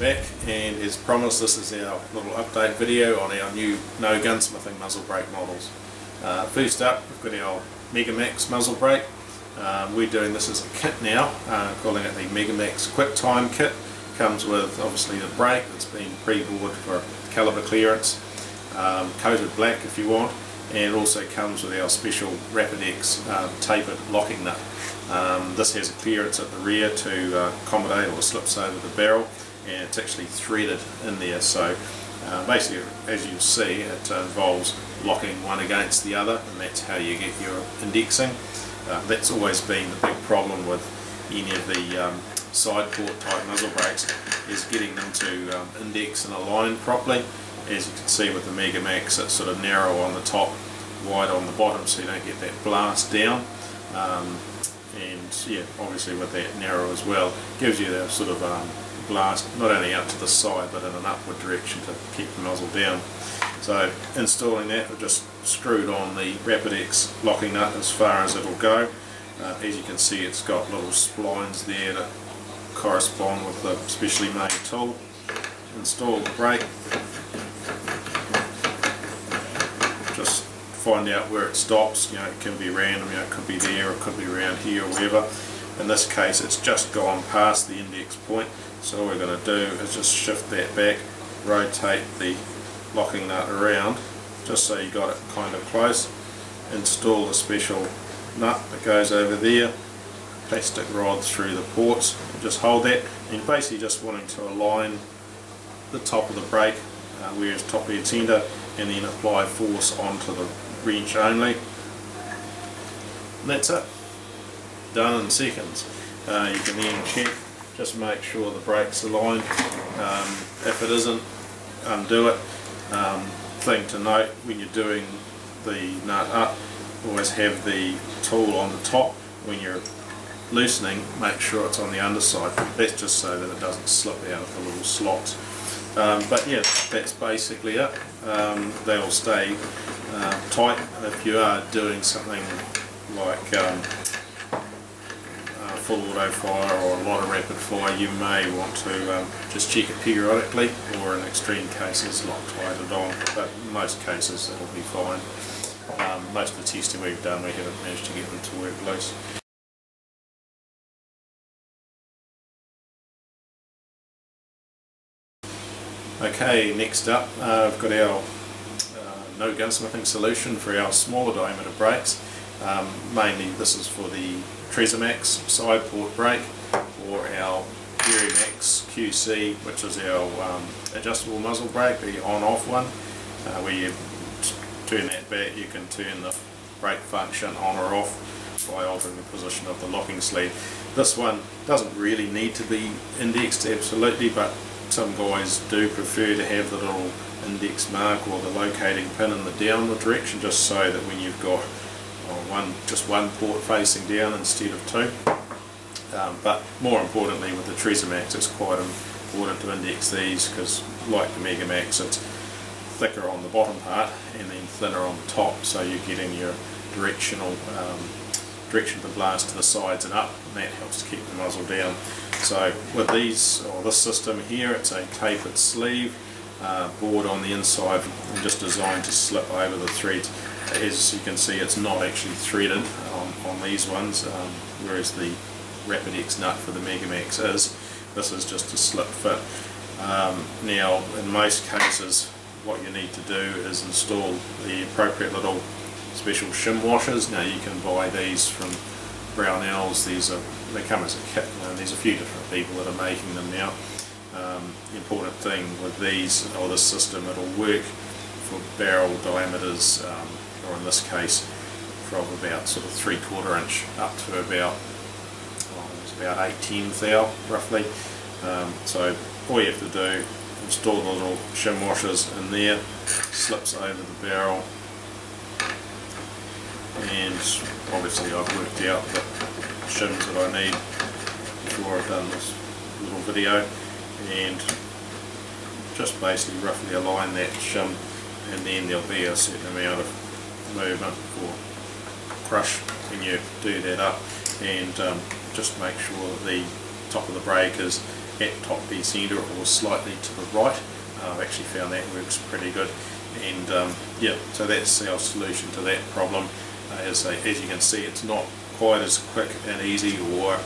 back, and as promised, this is our little update video on our new no gunsmithing muzzle brake models. First up, we've got our Mega Max muzzle brake. We're doing this as a kit now, calling it the Mega Max Quick Time Kit. Comes with obviously the brake that's been pre-bored for caliber clearance, coated black if you want, and it also comes with our special Rapidex tapered locking nut. This has a clearance at the rear to accommodate or slips over the barrel, and it's actually threaded in there, so basically, as you see, it involves locking one against the other, and that's how you get your indexing. That's always been the big problem with any of the side port type muzzle brakes, is getting them to index and align properly. As you can see with the Mega Max, it's sort of narrow on the top, wide on the bottom, so you don't get that blast down. And yeah, obviously with that narrow as well, gives you that sort of blast not only up to the side but in an upward direction to keep the muzzle down. So installing that, we've just screwed on the Rapidex locking nut as far as it'll go. As you can see, it's got little splines there that correspond with the specially made tool. Install the brake, just find out where it stops. You know, it can be random, you know, it could be there, it could be around here or wherever. In this case, it's just gone past the index point, so all we're going to do is just shift that back, rotate the locking nut around just so you got it kind of close, install the special nut that goes over there, plastic rod through the ports, just hold that, and you're basically just wanting to align the top of the brake where it's top of your tender, and then apply force onto the wrench only. And that's it, done in seconds. You can then check, just make sure the brake's aligned. If it isn't, undo it. Thing to note when you're doing the nut up, always have the tool on the top. When you're loosening, make sure it's on the underside. That's just so that it doesn't slip out of the little slots. But yeah, that's basically it. They'll stay tight. If you are doing something like full auto fire or a lot of rapid fire, you may want to just check it periodically, or in extreme cases Loctite it on, but in most cases it'll be fine. Most of the testing we've done, we haven't managed to get them to work loose. Okay, next up we've got our no gunsmithing solution for our smaller diameter brakes. Mainly this is for the Max side port brake, or our Max QC, which is our adjustable muzzle brake, the on-off one, where you turn that back, you can turn the brake function on or off by altering the position of the locking sleeve. This one doesn't really need to be indexed absolutely, but some guys do prefer to have the little index mark or the locating pin in the downward direction, just so that when you've got just one port facing down instead of two. But more importantly, with the Max, it's quite important to index these, because like the Mega Max, it's thicker on the bottom part and then thinner on the top, so you're getting your direction of the blast to the sides and up, and that helps to keep the muzzle down. So with these, or this system here, it's a tapered sleeve, board on the inside, and just designed to slip over the threads. As you can see, it's not actually threaded on these ones, whereas the Rapidex nut for the Mega Max is. This is just a slip fit. Now, in most cases, what you need to do is install the appropriate little special shim washers. Now, you can buy these from Brownells. They come as a kit. There's a few different people that are making them now. The important thing with these, or this system, it'll work for barrel diameters, or in this case from about sort of 3/4 inch up to about 8/10 thou roughly. So all you have to do, install the little shim washers in there, slips over the barrel, and obviously I've worked out the shims that I need before I've done this little video, and just basically roughly align that shim, and then there'll be a certain amount of movement or crush when you do that up, and just make sure that the top of the brake is at top dead centre or slightly to the right. I've actually found that works pretty good, and yeah, so that's our solution to that problem. As you can see, it's not quite as quick and easy or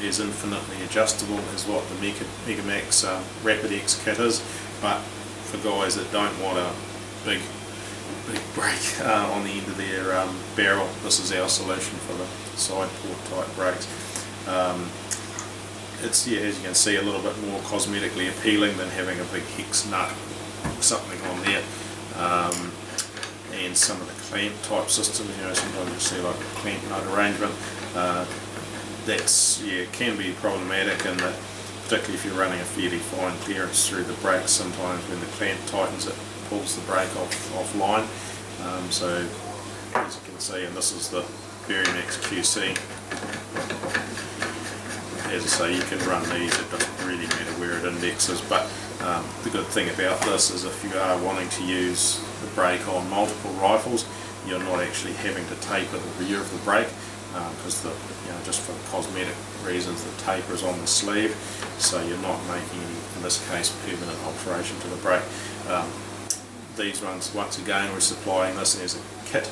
as infinitely adjustable as what the Megamax Rapid X kit is, but for guys that don't want a big brake on the end of their barrel, this is our solution for the side port type brakes. It's, yeah, as you can see, a little bit more cosmetically appealing than having a big hex nut or something on there. And some of the clamp type systems, you know, sometimes you see like a clamp nut arrangement. That's, yeah, can be problematic, and that particularly if you're running a fairly fine clearance through the brakes, sometimes when the clamp tightens it pulls the brake offline. So as you can see, and this is the Max QC. As I say, you can run these, it doesn't really matter where it indexes, but the good thing about this is if you are wanting to use the brake on multiple rifles, you're not actually having to taper the rear of the brake, because just for cosmetic reasons the taper is on the sleeve, so you're not making any, in this case, permanent alteration to the brake. These ones, once again, we're supplying this as a kit,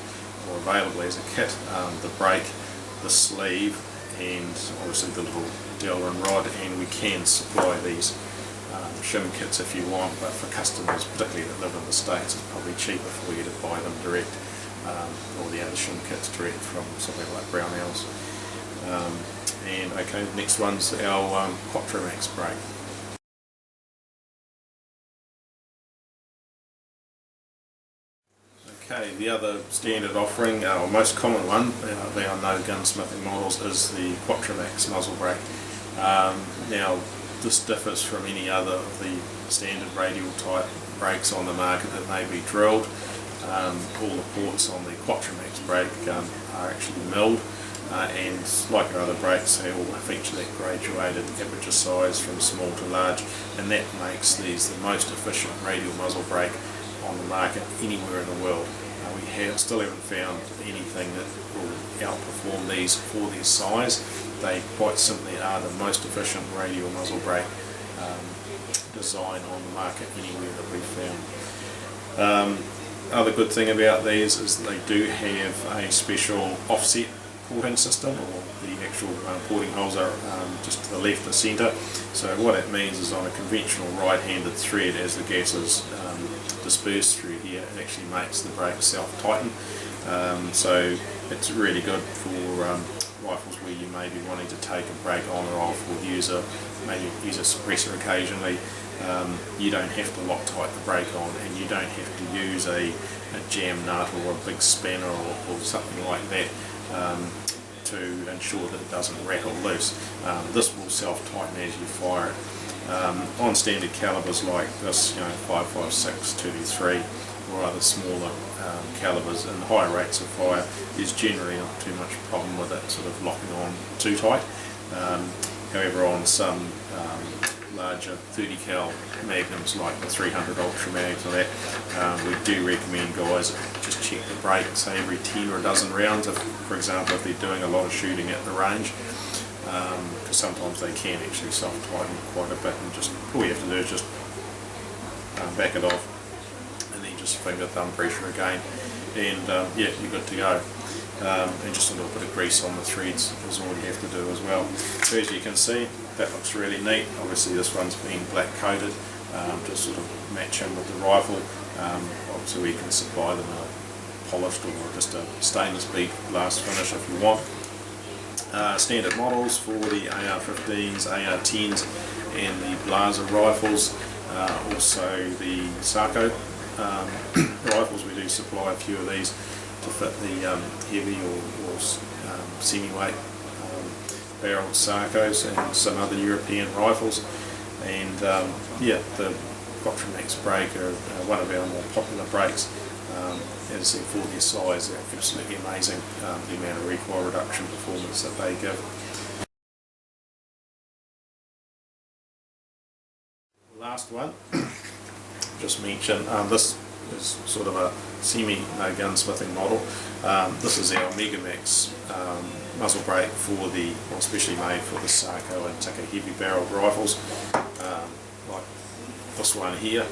or available as a kit, the brake, the sleeve, and obviously the little dowel and rod, and we can supply these shim kits if you want, but for customers particularly that live in the States, it's probably cheaper for you to buy them direct, or the other shim kits direct from something like Brownells. And okay, the next one's our Max brake. Okay, the other standard offering, or most common one of our no gunsmithing models, is the Max muzzle brake. Now, this differs from any other of the standard radial type brakes on the market that may be drilled. All the ports on the Max brake are actually milled, and like our other brakes, they all feature that graduated aperture size from small to large, and that makes these the most efficient radial muzzle brake on the market anywhere in the world. We still haven't found anything that will outperform these for their size. They quite simply are the most efficient radial muzzle brake design on the market anywhere that we've found. Other good thing about these is they do have a special offset porting system, or the actual porting holes are just to the left and centre. So what it means is on a conventional right-handed thread, as the gas is dispersed through here, it actually makes the brake self-tighten. So it's really good for rifles where you may be wanting to take a brake on or off, or maybe use a suppressor occasionally. You don't have to Loctite the brake on, and you don't have to use a jam nut or a big spanner or something like that to ensure that it doesn't rattle loose. This will self-tighten as you fire it. On standard calibers like this, 5.56, 223, or other smaller calibers and higher rates of fire, there's generally not too much problem with it sort of locking on too tight. However, on some larger 30 cal magnums like the 300 Ultra Mags or that, we do recommend guys just check the brake, say every 10 or a dozen rounds, for example if they're doing a lot of shooting at the range, because sometimes they can actually self-tighten quite a bit, and just all you have to do is just back it off and then just finger thumb pressure again, and yeah, you're good to go. And just a little bit of grease on the threads is all you have to do as well. So as you can see, that looks really neat. Obviously this one's been black coated to sort of match in with the rifle. Obviously we can supply them a polished or just a stainless bead glass finish if you want. Standard models for the AR-15s, AR-10s and the Blaser rifles, also the Sako rifles. We do supply a few of these to fit the heavy or semi-weight barreled Sakos and some other European rifles. And yeah, the Max brake are one of our more popular brakes. As I said, for their size, they're absolutely amazing, the amount of recoil reduction performance that they give. Last one, just mention, this is sort of a semi-no gunsmithing model. This is our Megamax muzzle brake for the, well, especially made for the Sako and Tikka heavy barreled rifles, like this one here.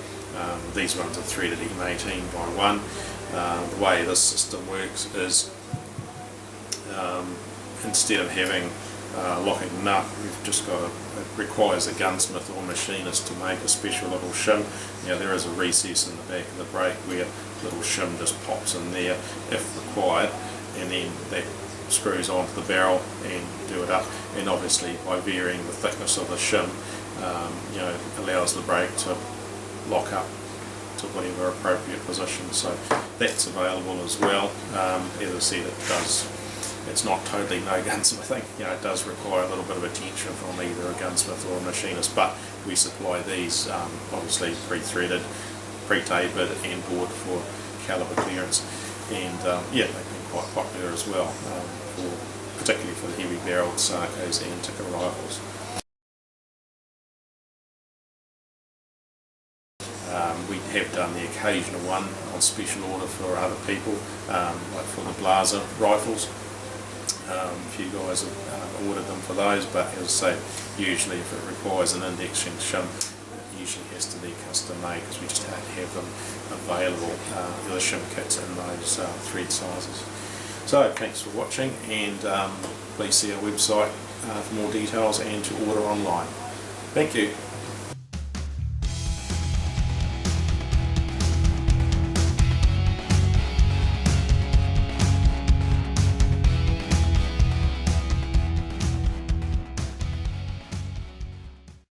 These ones are threaded M18 by 1. The way this system works is instead of having locking nut, we've just got it requires a gunsmith or machinist to make a special little shim. Now there is a recess in the back of the brake where little shim just pops in there if required, and then that screws onto the barrel and do it up, and obviously by varying the thickness of the shim, allows the brake to lock up to whatever appropriate position. So that's available as well. As I said, it's not totally no gunsmithing. It does require a little bit of attention from either a gunsmith or a machinist, but we supply these obviously pre-threaded, pre-tapered and bored for caliber clearance, and they've been quite popular as well, particularly for the heavy barreled Sakos and Tikka rifles. We have done the occasional one on special order for other people, like for the Blaser rifles. A few guys have ordered them for those, but as I say, usually if it requires an indexing shim, it usually has to be custom made because we just don't have them available, the shim kits in those thread sizes. So thanks for watching, and please see our website for more details and to order online. Thank you.